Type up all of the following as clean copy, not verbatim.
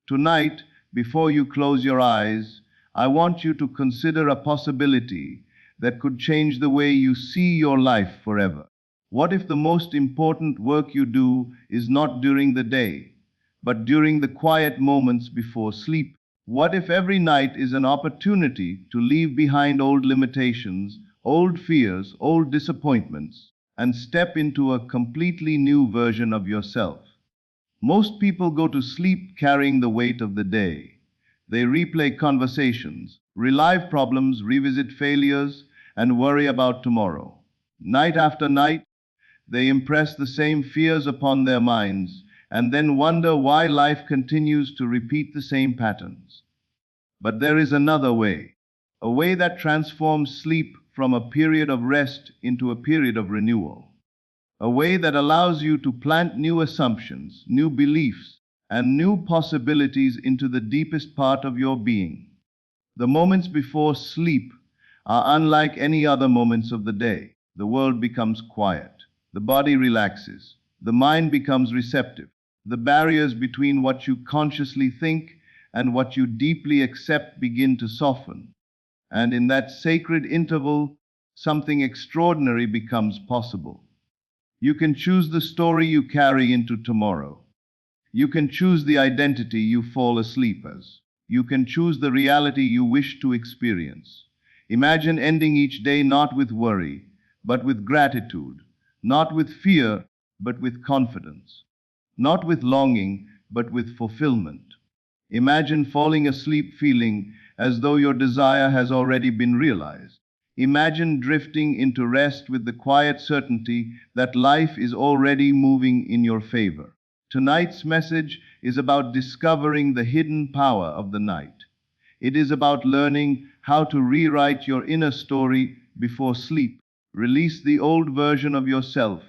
Tonight, before you close your eyes, I want you to consider a possibility that could change the way you see your life forever. What if the most important work you do is not during the day, but during the quiet moments before sleep? What if every night is an opportunity to leave behind old limitations, old fears, old disappointments, and step into a completely new version of yourself? Most people go to sleep carrying the weight of the day. They replay conversations, relive problems, revisit failures, and worry about tomorrow. Night after night, they impress the same fears upon their minds and then wonder why life continues to repeat the same patterns. But there is another way, a way that transforms sleep from a period of rest into a period of renewal, a way that allows you to plant new assumptions, new beliefs, and new possibilities into the deepest part of your being. The moments before sleep are unlike any other moments of the day. The world becomes quiet, the body relaxes, the mind becomes receptive. The barriers between what you consciously think and what you deeply accept begin to soften. And in that sacred interval, something extraordinary becomes possible. You can choose the story you carry into tomorrow. You can choose the identity you fall asleep as. You can choose the reality you wish to experience. Imagine ending each day not with worry, but with gratitude, not with fear, but with confidence, not with longing, but with fulfillment. Imagine falling asleep feeling as though your desire has already been realized. Imagine drifting into rest with the quiet certainty that life is already moving in your favor. Tonight's message is about discovering the hidden power of the night. It is about learning how to rewrite your inner story before sleep, release the old version of yourself,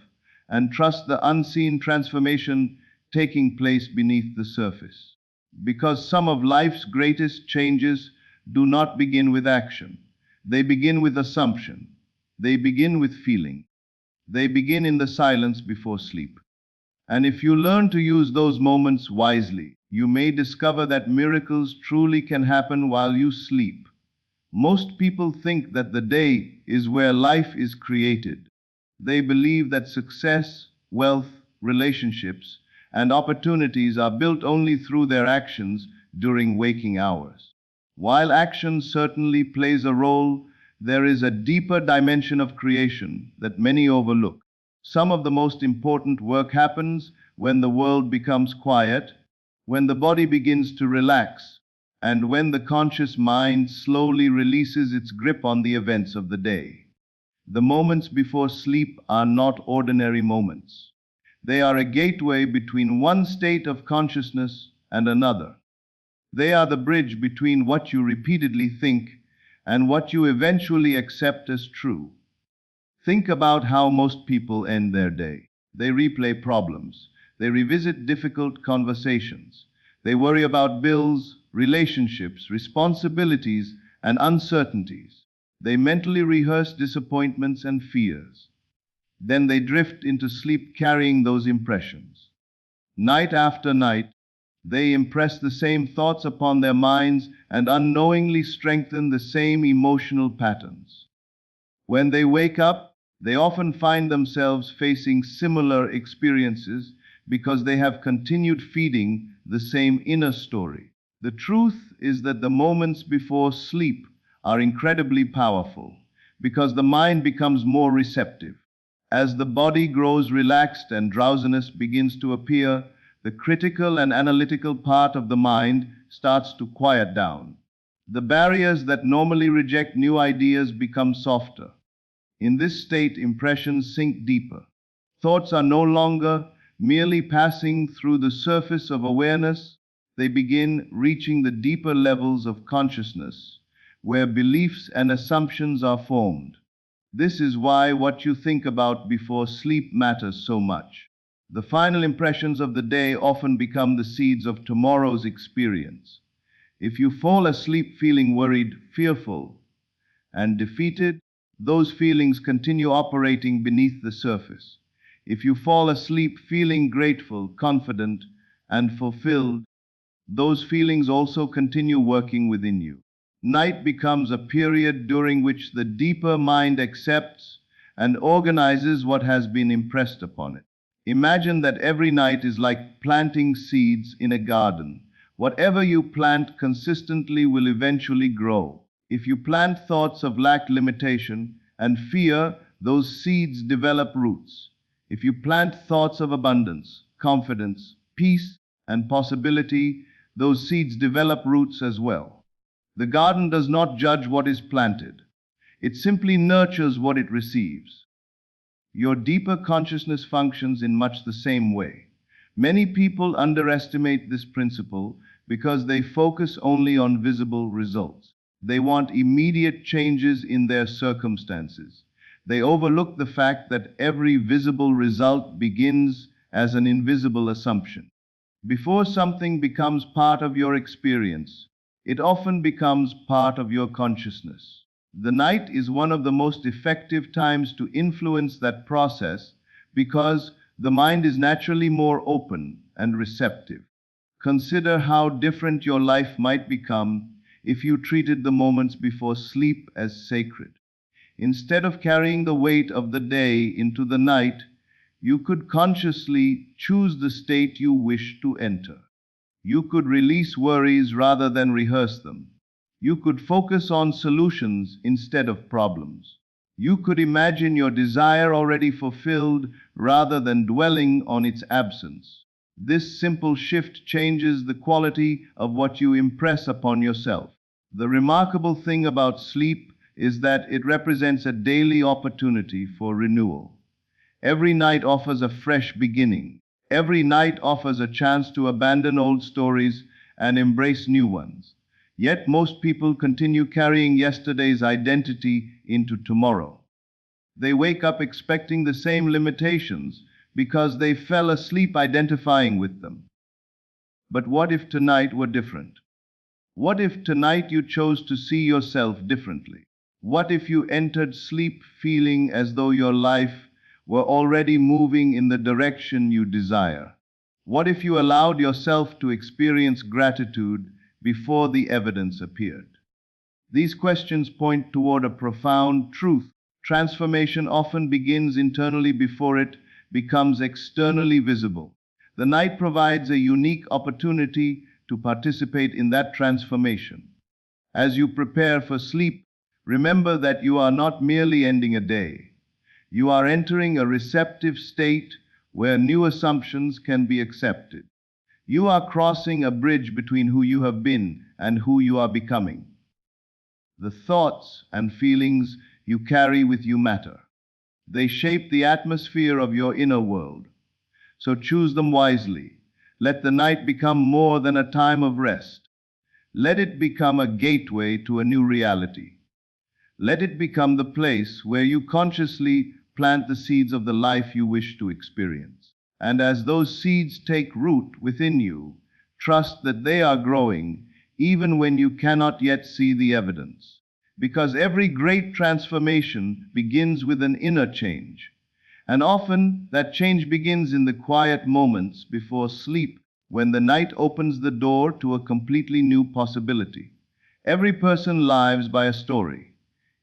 and trust the unseen transformation taking place beneath the surface. Because some of life's greatest changes do not begin with action. They begin with assumption. They begin with feeling. They begin in the silence before sleep. And if you learn to use those moments wisely, you may discover that miracles truly can happen while you sleep. Most people think that the day is where life is created. They believe that success, wealth, relationships, and opportunities are built only through their actions during waking hours. While action certainly plays a role, there is a deeper dimension of creation that many overlook. Some of the most important work happens when the world becomes quiet, when the body begins to relax, and when the conscious mind slowly releases its grip on the events of the day. The moments before sleep are not ordinary moments. They are a gateway between one state of consciousness and another. They are the bridge between what you repeatedly think and what you eventually accept as true. Think about how most people end their day. They replay problems. They revisit difficult conversations. They worry about bills, relationships, responsibilities, and uncertainties. They mentally rehearse disappointments and fears. Then they drift into sleep carrying those impressions. Night after night, they impress the same thoughts upon their minds and unknowingly strengthen the same emotional patterns. When they wake up, they often find themselves facing similar experiences because they have continued feeding the same inner story. The truth is that the moments before sleep are incredibly powerful because the mind becomes more receptive. As the body grows relaxed and drowsiness begins to appear, the critical and analytical part of the mind starts to quiet down. The barriers that normally reject new ideas become softer. In this state, impressions sink deeper. Thoughts are no longer merely passing through the surface of awareness, they begin reaching the deeper levels of consciousness, where beliefs and assumptions are formed. This is why what you think about before sleep matters so much. The final impressions of the day often become the seeds of tomorrow's experience. If you fall asleep feeling worried, fearful, and defeated, those feelings continue operating beneath the surface. If you fall asleep feeling grateful, confident, and fulfilled, those feelings also continue working within you. Night becomes a period during which the deeper mind accepts and organizes what has been impressed upon it. Imagine that every night is like planting seeds in a garden. Whatever you plant consistently will eventually grow. If you plant thoughts of lack, limitation, and fear, those seeds develop roots. If you plant thoughts of abundance, confidence, peace, and possibility, those seeds develop roots as well. The garden does not judge what is planted, it simply nurtures what it receives. Your deeper consciousness functions in much the same way. Many people underestimate this principle because they focus only on visible results. They want immediate changes in their circumstances. They overlook the fact that every visible result begins as an invisible assumption. Before something becomes part of your experience, it often becomes part of your consciousness. The night is one of the most effective times to influence that process because the mind is naturally more open and receptive. Consider how different your life might become if you treated the moments before sleep as sacred. Instead of carrying the weight of the day into the night, you could consciously choose the state you wish to enter. You could release worries rather than rehearse them. You could focus on solutions instead of problems. You could imagine your desire already fulfilled rather than dwelling on its absence. This simple shift changes the quality of what you impress upon yourself. The remarkable thing about sleep is that it represents a daily opportunity for renewal. Every night offers a fresh beginning. Every night offers a chance to abandon old stories and embrace new ones. Yet most people continue carrying yesterday's identity into tomorrow. They wake up expecting the same limitations because they fell asleep identifying with them. But what if tonight were different? What if tonight you chose to see yourself differently? What if you entered sleep feeling as though your life were already moving in the direction you desire? What if you allowed yourself to experience gratitude before the evidence appeared? These questions point toward a profound truth. Transformation often begins internally before it becomes externally visible. The night provides a unique opportunity to participate in that transformation. As you prepare for sleep, remember that you are not merely ending a day. You are entering a receptive state where new assumptions can be accepted. You are crossing a bridge between who you have been and who you are becoming. The thoughts and feelings you carry with you matter. They shape the atmosphere of your inner world. So choose them wisely. Let the night become more than a time of rest. Let it become a gateway to a new reality. Let it become the place where you consciously plant the seeds of the life you wish to experience. And as those seeds take root within you, trust that they are growing even when you cannot yet see the evidence. Because every great transformation begins with an inner change. And often that change begins in the quiet moments before sleep, when the night opens the door to a completely new possibility. Every person lives by a story.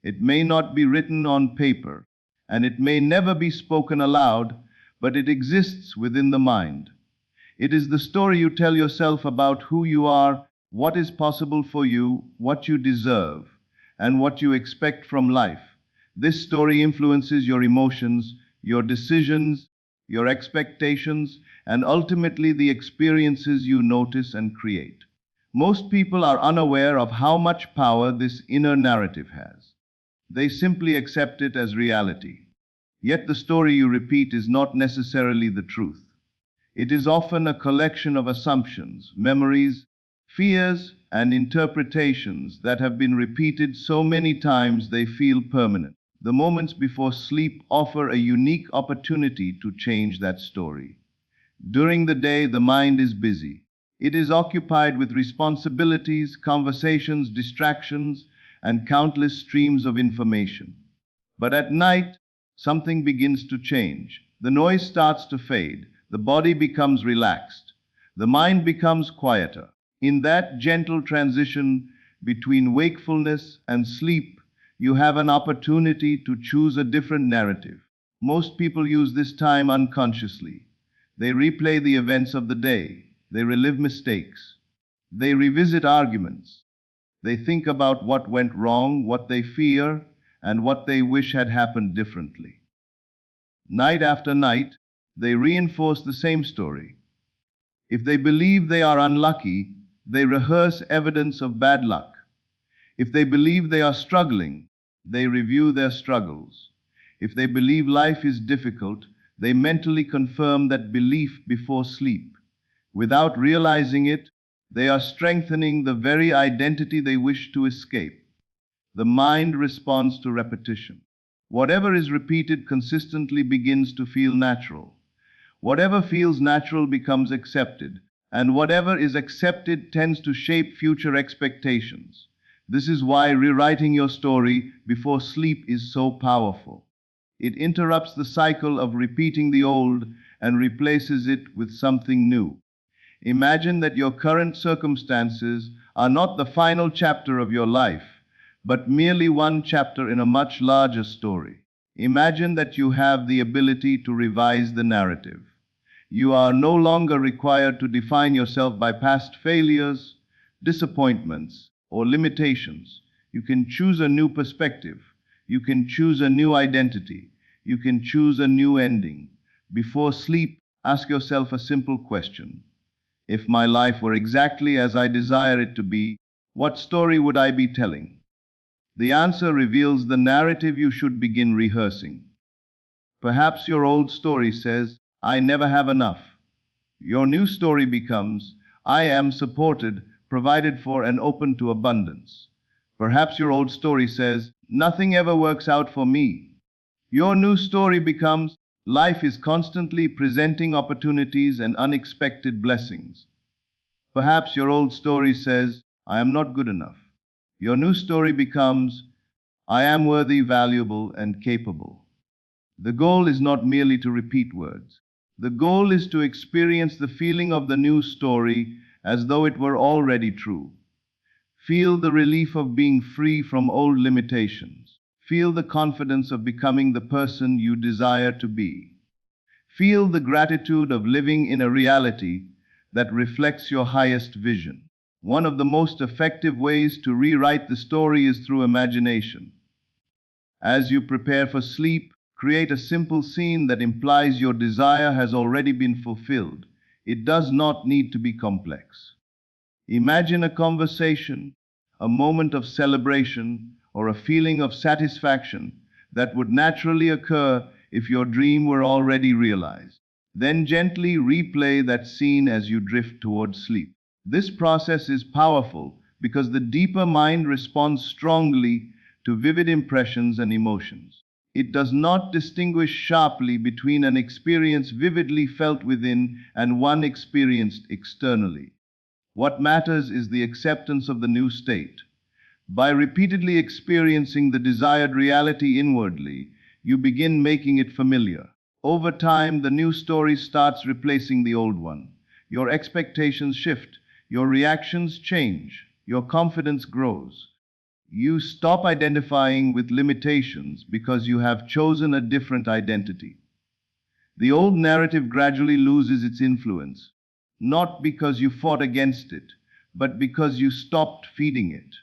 It may not be written on paper, and it may never be spoken aloud, but it exists within the mind. It is the story you tell yourself about who you are, what is possible for you, what you deserve, and what you expect from life. This story influences your emotions, your decisions, your expectations, and ultimately the experiences you notice and create. Most people are unaware of how much power this inner narrative has. They simply accept it as reality. Yet the story you repeat is not necessarily the truth. It is often a collection of assumptions, memories, fears, and interpretations that have been repeated so many times they feel permanent. The moments before sleep offer a unique opportunity to change that story. During the day, the mind is busy. It is occupied with responsibilities, conversations, distractions, and countless streams of information. But at night, something begins to change. The noise starts to fade. The body becomes relaxed. The mind becomes quieter. In that gentle transition between wakefulness and sleep, you have an opportunity to choose a different narrative. Most people use this time unconsciously. They replay the events of the day. They relive mistakes. They revisit arguments. They think about what went wrong, what they fear, and what they wish had happened differently. Night after night, they reinforce the same story. If they believe they are unlucky, they rehearse evidence of bad luck. If they believe they are struggling, they review their struggles. If they believe life is difficult, they mentally confirm that belief before sleep. Without realizing it, they are strengthening the very identity they wish to escape. The mind responds to repetition. Whatever is repeated consistently begins to feel natural. Whatever feels natural becomes accepted, and whatever is accepted tends to shape future expectations. This is why rewriting your story before sleep is so powerful. It interrupts the cycle of repeating the old and replaces it with something new. Imagine that your current circumstances are not the final chapter of your life, but merely one chapter in a much larger story. Imagine that you have the ability to revise the narrative. You are no longer required to define yourself by past failures, disappointments, or limitations. You can choose a new perspective. You can choose a new identity. You can choose a new ending. Before sleep, ask yourself a simple question. If my life were exactly as I desire it to be, what story would I be telling? The answer reveals the narrative you should begin rehearsing. Perhaps your old story says, I never have enough. Your new story becomes, I am supported, provided for, and open to abundance. Perhaps your old story says, nothing ever works out for me. Your new story becomes, life is constantly presenting opportunities and unexpected blessings. Perhaps your old story says, I am not good enough. Your new story becomes, I am worthy, valuable, and capable. The goal is not merely to repeat words. The goal is to experience the feeling of the new story as though it were already true. Feel the relief of being free from old limitations. Feel the confidence of becoming the person you desire to be. Feel the gratitude of living in a reality that reflects your highest vision. One of the most effective ways to rewrite the story is through imagination. As you prepare for sleep, create a simple scene that implies your desire has already been fulfilled. It does not need to be complex. Imagine a conversation, a moment of celebration, or a feeling of satisfaction that would naturally occur if your dream were already realized. Then gently replay that scene as you drift towards sleep. This process is powerful because the deeper mind responds strongly to vivid impressions and emotions. It does not distinguish sharply between an experience vividly felt within and one experienced externally. What matters is the acceptance of the new state. By repeatedly experiencing the desired reality inwardly, you begin making it familiar. Over time, the new story starts replacing the old one. Your expectations shift, your reactions change, your confidence grows. You stop identifying with limitations because you have chosen a different identity. The old narrative gradually loses its influence, not because you fought against it, but because you stopped feeding it.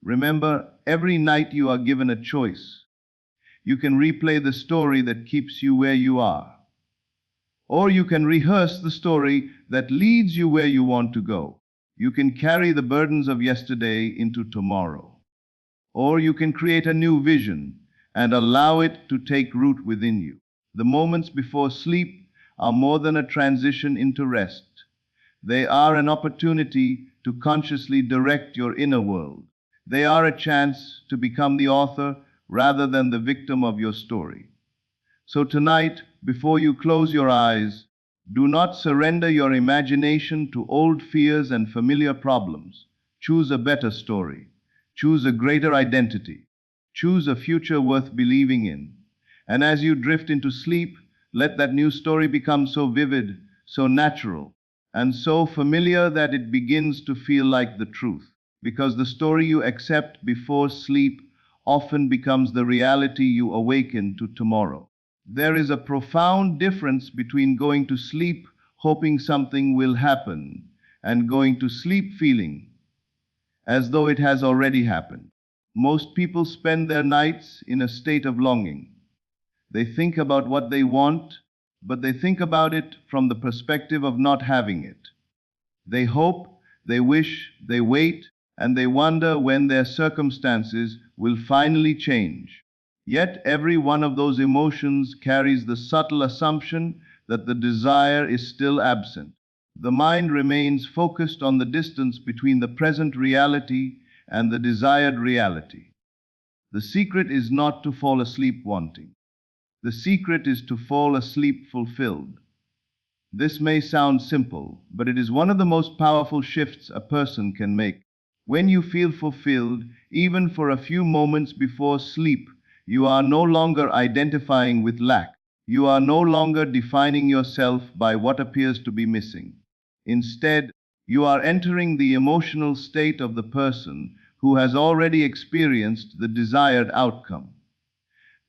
Remember, every night you are given a choice. You can replay the story that keeps you where you are, or you can rehearse the story that leads you where you want to go. You can carry the burdens of yesterday into tomorrow, or you can create a new vision and allow it to take root within you. The moments before sleep are more than a transition into rest. They are an opportunity to consciously direct your inner world. They are a chance to become the author rather than the victim of your story. So tonight, before you close your eyes, do not surrender your imagination to old fears and familiar problems. Choose a better story. Choose a greater identity. Choose a future worth believing in. And as you drift into sleep, let that new story become so vivid, so natural, and so familiar that it begins to feel like the truth, because the story you accept before sleep often becomes the reality you awaken to tomorrow. There is a profound difference between going to sleep hoping something will happen and going to sleep feeling as though it has already happened. Most people spend their nights in a state of longing. They think about what they want, but they think about it from the perspective of not having it. They hope, they wish, they wait, and they wonder when their circumstances will finally change. Yet every one of those emotions carries the subtle assumption that the desire is still absent. The mind remains focused on the distance between the present reality and the desired reality. The secret is not to fall asleep wanting. The secret is to fall asleep fulfilled. This may sound simple, but it is one of the most powerful shifts a person can make. When you feel fulfilled, even for a few moments before sleep, you are no longer identifying with lack. You are no longer defining yourself by what appears to be missing. Instead, you are entering the emotional state of the person who has already experienced the desired outcome.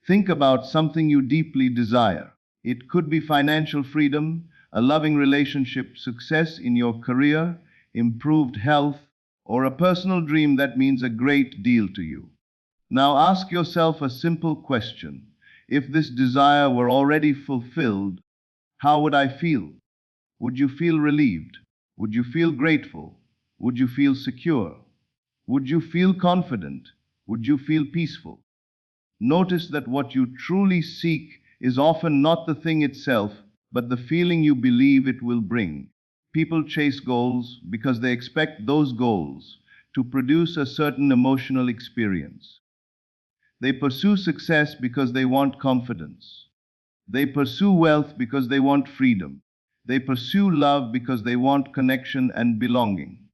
Think about something you deeply desire. It could be financial freedom, a loving relationship, success in your career, improved health, or a personal dream that means a great deal to you. Now ask yourself a simple question. If this desire were already fulfilled, how would I feel? Would you feel relieved? Would you feel grateful? Would you feel secure? Would you feel confident? Would you feel peaceful? Notice that what you truly seek is often not the thing itself, but the feeling you believe it will bring. People chase goals because they expect those goals to produce a certain emotional experience. They pursue success because they want confidence. They pursue wealth because they want freedom. They pursue love because they want connection and belonging.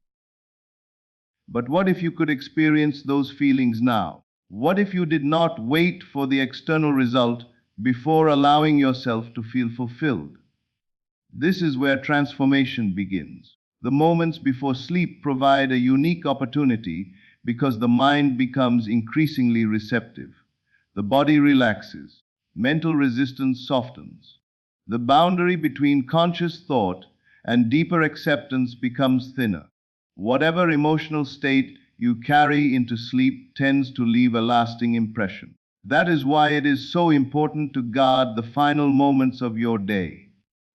But what if you could experience those feelings now? What if you did not wait for the external result before allowing yourself to feel fulfilled? This is where transformation begins. The moments before sleep provide a unique opportunity because the mind becomes increasingly receptive. The body relaxes. Mental resistance softens. The boundary between conscious thought and deeper acceptance becomes thinner. Whatever emotional state you carry into sleep tends to leave a lasting impression. That is why it is so important to guard the final moments of your day.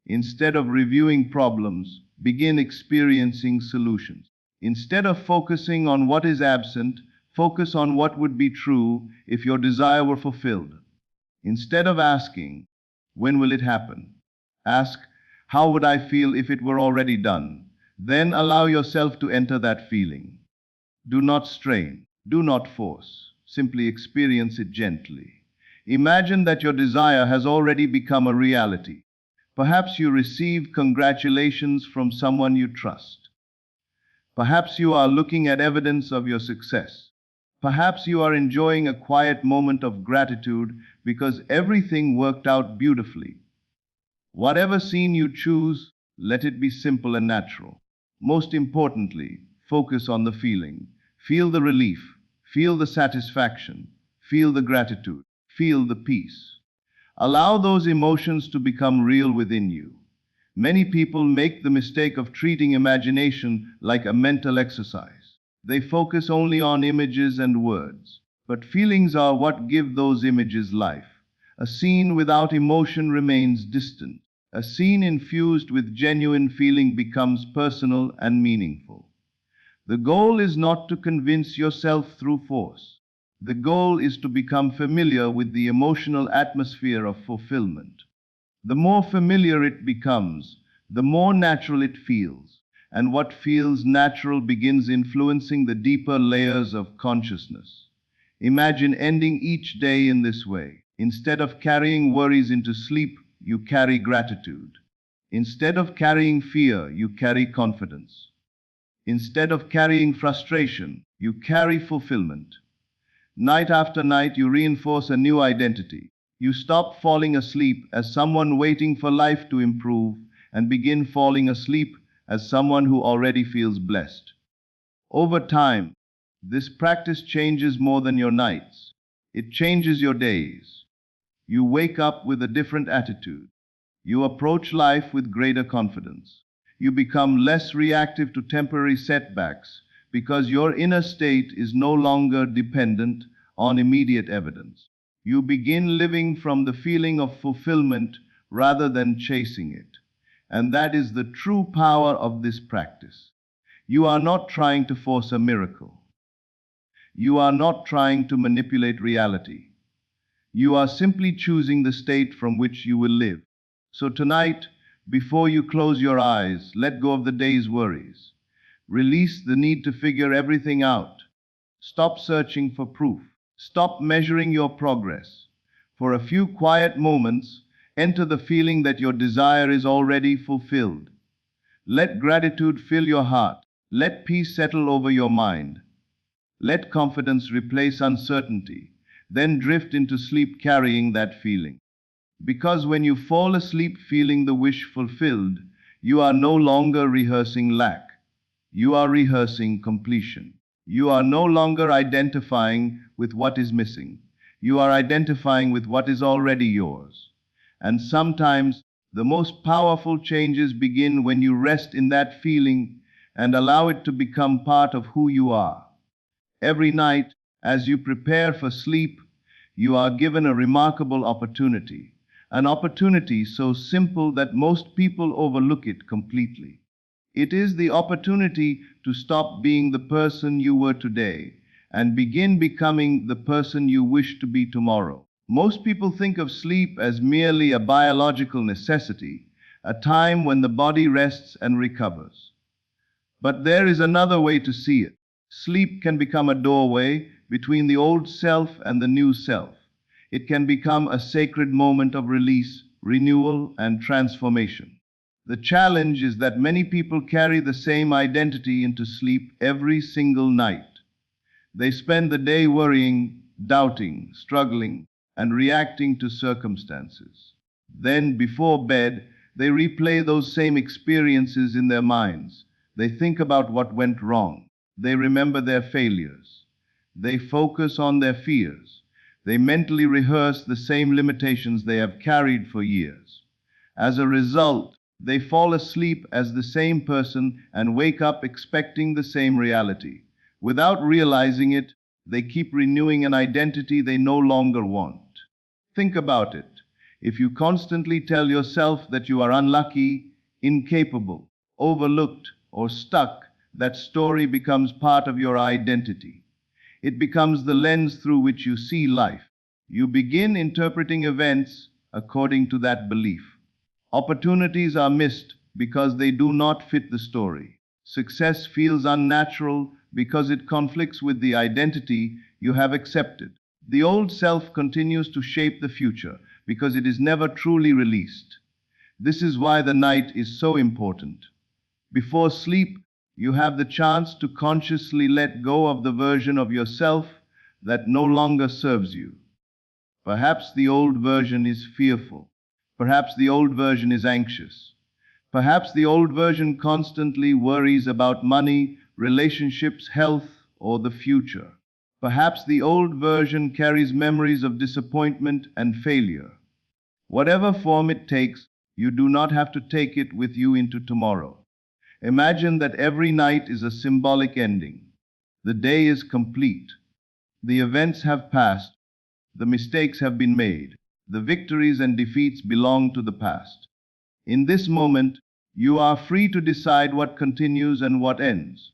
Instead of reviewing problems, begin experiencing solutions. Instead of focusing on what is absent, focus on what would be true if your desire were fulfilled. Instead of asking, when will it happen? Ask, how would I feel if it were already done? Then allow yourself to enter that feeling. Do not strain, do not force, simply experience it gently. Imagine that your desire has already become a reality. Perhaps you receive congratulations from someone you trust. Perhaps you are looking at evidence of your success. Perhaps you are enjoying a quiet moment of gratitude because everything worked out beautifully. Whatever scene you choose, let it be simple and natural. Most importantly, focus on the feeling. Feel the relief, feel the satisfaction, feel the gratitude, feel the peace. Allow those emotions to become real within you. Many people make the mistake of treating imagination like a mental exercise. They focus only on images and words. But feelings are what give those images life. A scene without emotion remains distant. A scene infused with genuine feeling becomes personal and meaningful. The goal is not to convince yourself through force. The goal is to become familiar with the emotional atmosphere of fulfillment. The more familiar it becomes, the more natural it feels, and what feels natural begins influencing the deeper layers of consciousness. Imagine ending each day in this way. Instead of carrying worries into sleep, you carry gratitude. Instead of carrying fear, you carry confidence. Instead of carrying frustration, you carry fulfillment. Night after night, you reinforce a new identity. You stop falling asleep as someone waiting for life to improve and begin falling asleep as someone who already feels blessed. Over time, this practice changes more than your nights. It changes your days. You wake up with a different attitude. You approach life with greater confidence. You become less reactive to temporary setbacks because your inner state is no longer dependent on immediate evidence. You begin living from the feeling of fulfillment rather than chasing it. And that is the true power of this practice. You are not trying to force a miracle. You are not trying to manipulate reality. You are simply choosing the state from which you will live. So tonight, before you close your eyes, let go of the day's worries. Release the need to figure everything out. Stop searching for proof. Stop measuring your progress. For a few quiet moments, enter the feeling that your desire is already fulfilled. Let gratitude fill your heart. Let peace settle over your mind. Let confidence replace uncertainty. Then drift into sleep carrying that feeling. Because when you fall asleep feeling the wish fulfilled, you are no longer rehearsing lack. You are rehearsing completion. You are no longer identifying with what is missing. You are identifying with what is already yours. And sometimes the most powerful changes begin when you rest in that feeling and allow it to become part of who you are. Every night, as you prepare for sleep, you are given a remarkable opportunity, an opportunity so simple that most people overlook it completely. It is the opportunity to stop being the person you were today and begin becoming the person you wish to be tomorrow. Most people think of sleep as merely a biological necessity, a time when the body rests and recovers. But there is another way to see it. Sleep can become a doorway between the old self and the new self. It can become a sacred moment of release, renewal, and transformation. The challenge is that many people carry the same identity into sleep every single night. They spend the day worrying, doubting, struggling, and reacting to circumstances. Then, before bed, they replay those same experiences in their minds. They think about what went wrong. They remember their failures. They focus on their fears. They mentally rehearse the same limitations they have carried for years. As a result, they fall asleep as the same person and wake up expecting the same reality. Without realizing it, they keep renewing an identity they no longer want. Think about it. If you constantly tell yourself that you are unlucky, incapable, overlooked, or stuck, that story becomes part of your identity. It becomes the lens through which you see life. You begin interpreting events according to that belief. Opportunities are missed because they do not fit the story. Success feels unnatural because it conflicts with the identity you have accepted. The old self continues to shape the future because it is never truly released. This is why the night is so important. Before sleep, you have the chance to consciously let go of the version of yourself that no longer serves you. Perhaps the old version is fearful. Perhaps the old version is anxious. Perhaps the old version constantly worries about money, relationships, health, or the future. Perhaps the old version carries memories of disappointment and failure. Whatever form it takes, you do not have to take it with you into tomorrow. Imagine that every night is a symbolic ending. The day is complete. The events have passed. The mistakes have been made. The victories and defeats belong to the past. In this moment, you are free to decide what continues and what ends.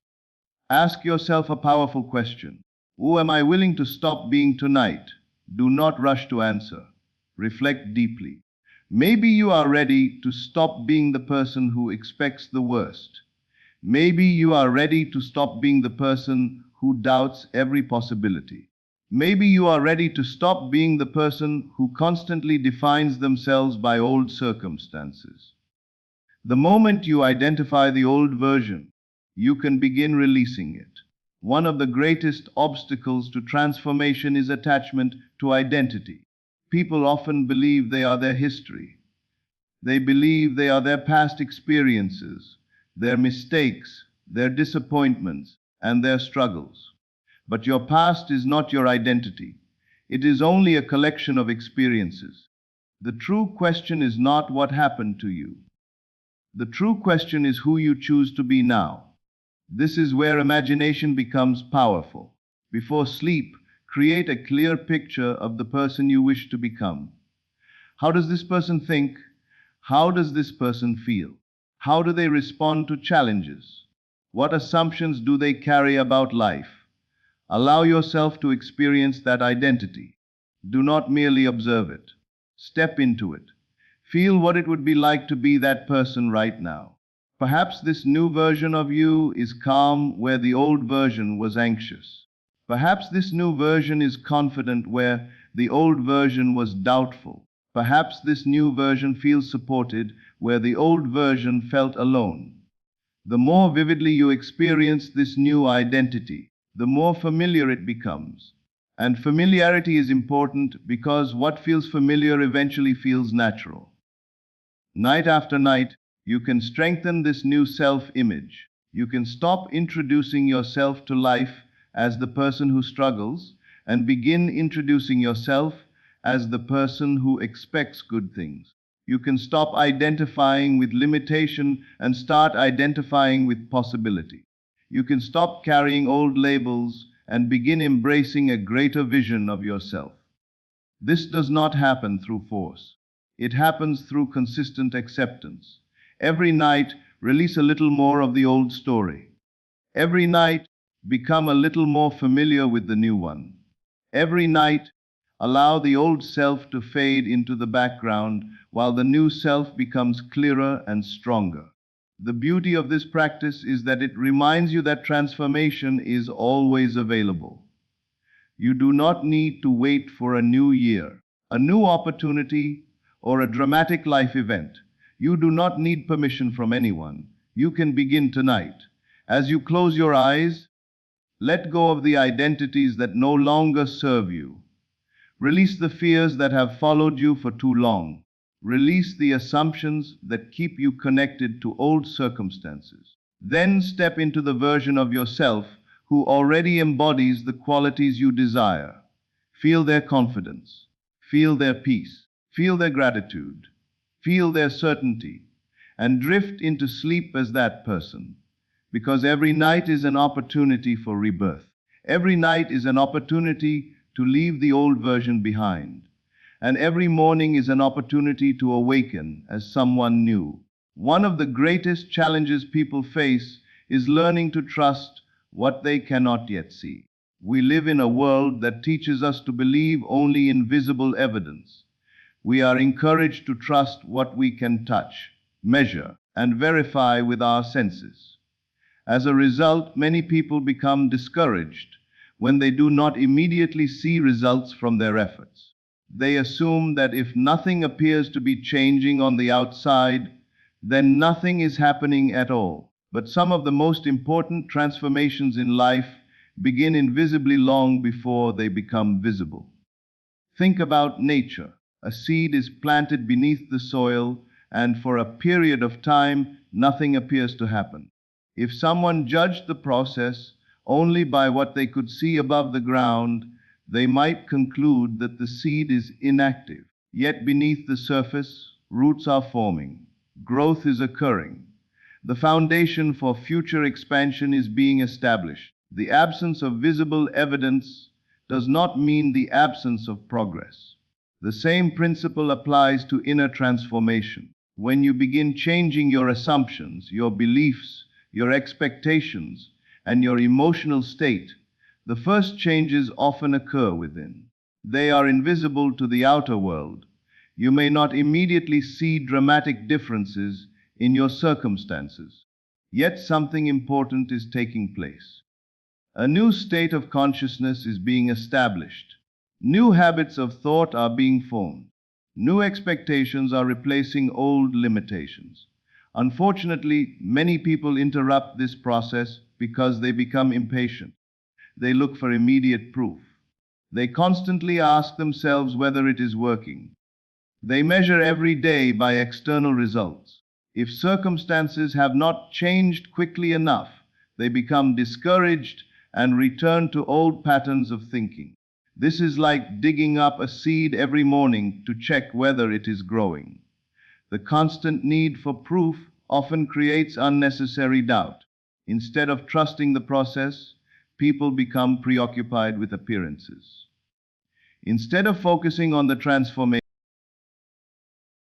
Ask yourself a powerful question. Who am I willing to stop being tonight? Do not rush to answer. Reflect deeply. Maybe you are ready to stop being the person who expects the worst. Maybe you are ready to stop being the person who doubts every possibility. Maybe you are ready to stop being the person who constantly defines themselves by old circumstances. The moment you identify the old version, you can begin releasing it. One of the greatest obstacles to transformation is attachment to identity. People often believe they are their history. They believe they are their past experiences, their mistakes, their disappointments, and their struggles. But your past is not your identity. It is only a collection of experiences. The true question is not what happened to you. The true question is who you choose to be now. This is where imagination becomes powerful. Before sleep, create a clear picture of the person you wish to become. How does this person think? How does this person feel? How do they respond to challenges? What assumptions do they carry about life? Allow yourself to experience that identity. Do not merely observe it. Step into it. Feel what it would be like to be that person right now. Perhaps this new version of you is calm where the old version was anxious. Perhaps this new version is confident where the old version was doubtful. Perhaps this new version feels supported where the old version felt alone. The more vividly you experience this new identity, the more familiar it becomes. And familiarity is important because what feels familiar eventually feels natural. Night after night, you can strengthen this new self-image. You can stop introducing yourself to life as the person who struggles and begin introducing yourself as the person who expects good things. You can stop identifying with limitation and start identifying with possibility. You can stop carrying old labels and begin embracing a greater vision of yourself. This does not happen through force. It happens through consistent acceptance. Every night, release a little more of the old story. Every night, become a little more familiar with the new one. Every night, allow the old self to fade into the background while the new self becomes clearer and stronger. The beauty of this practice is that it reminds you that transformation is always available. You do not need to wait for a new year, a new opportunity, or a dramatic life event. You do not need permission from anyone. You can begin tonight. As you close your eyes, let go of the identities that no longer serve you. Release the fears that have followed you for too long. Release the assumptions that keep you connected to old circumstances. Then step into the version of yourself who already embodies the qualities you desire. Feel their confidence. Feel their peace. Feel their gratitude. Feel their certainty. And drift into sleep as that person. Because every night is an opportunity for rebirth. Every night is an opportunity to leave the old version behind. And every morning is an opportunity to awaken as someone new. One of the greatest challenges people face is learning to trust what they cannot yet see. We live in a world that teaches us to believe only in visible evidence. We are encouraged to trust what we can touch, measure, and verify with our senses. As a result, many people become discouraged when they do not immediately see results from their efforts. They assume that if nothing appears to be changing on the outside, then nothing is happening at all. But some of the most important transformations in life begin invisibly long before they become visible. Think about nature. A seed is planted beneath the soil, and for a period of time, nothing appears to happen. If someone judged the process only by what they could see above the ground, they might conclude that the seed is inactive. Yet beneath the surface, roots are forming. Growth is occurring. The foundation for future expansion is being established. The absence of visible evidence does not mean the absence of progress. The same principle applies to inner transformation. When you begin changing your assumptions, your beliefs, your expectations, and your emotional state, the first changes often occur within. They are invisible to the outer world. You may not immediately see dramatic differences in your circumstances. Yet something important is taking place. A new state of consciousness is being established. New habits of thought are being formed. New expectations are replacing old limitations. Unfortunately, many people interrupt this process because they become impatient. They look for immediate proof. They constantly ask themselves whether it is working. They measure every day by external results. If circumstances have not changed quickly enough, they become discouraged and return to old patterns of thinking. This is like digging up a seed every morning to check whether it is growing. The constant need for proof often creates unnecessary doubt. Instead of trusting the process, people become preoccupied with appearances. Instead of focusing on the transformation,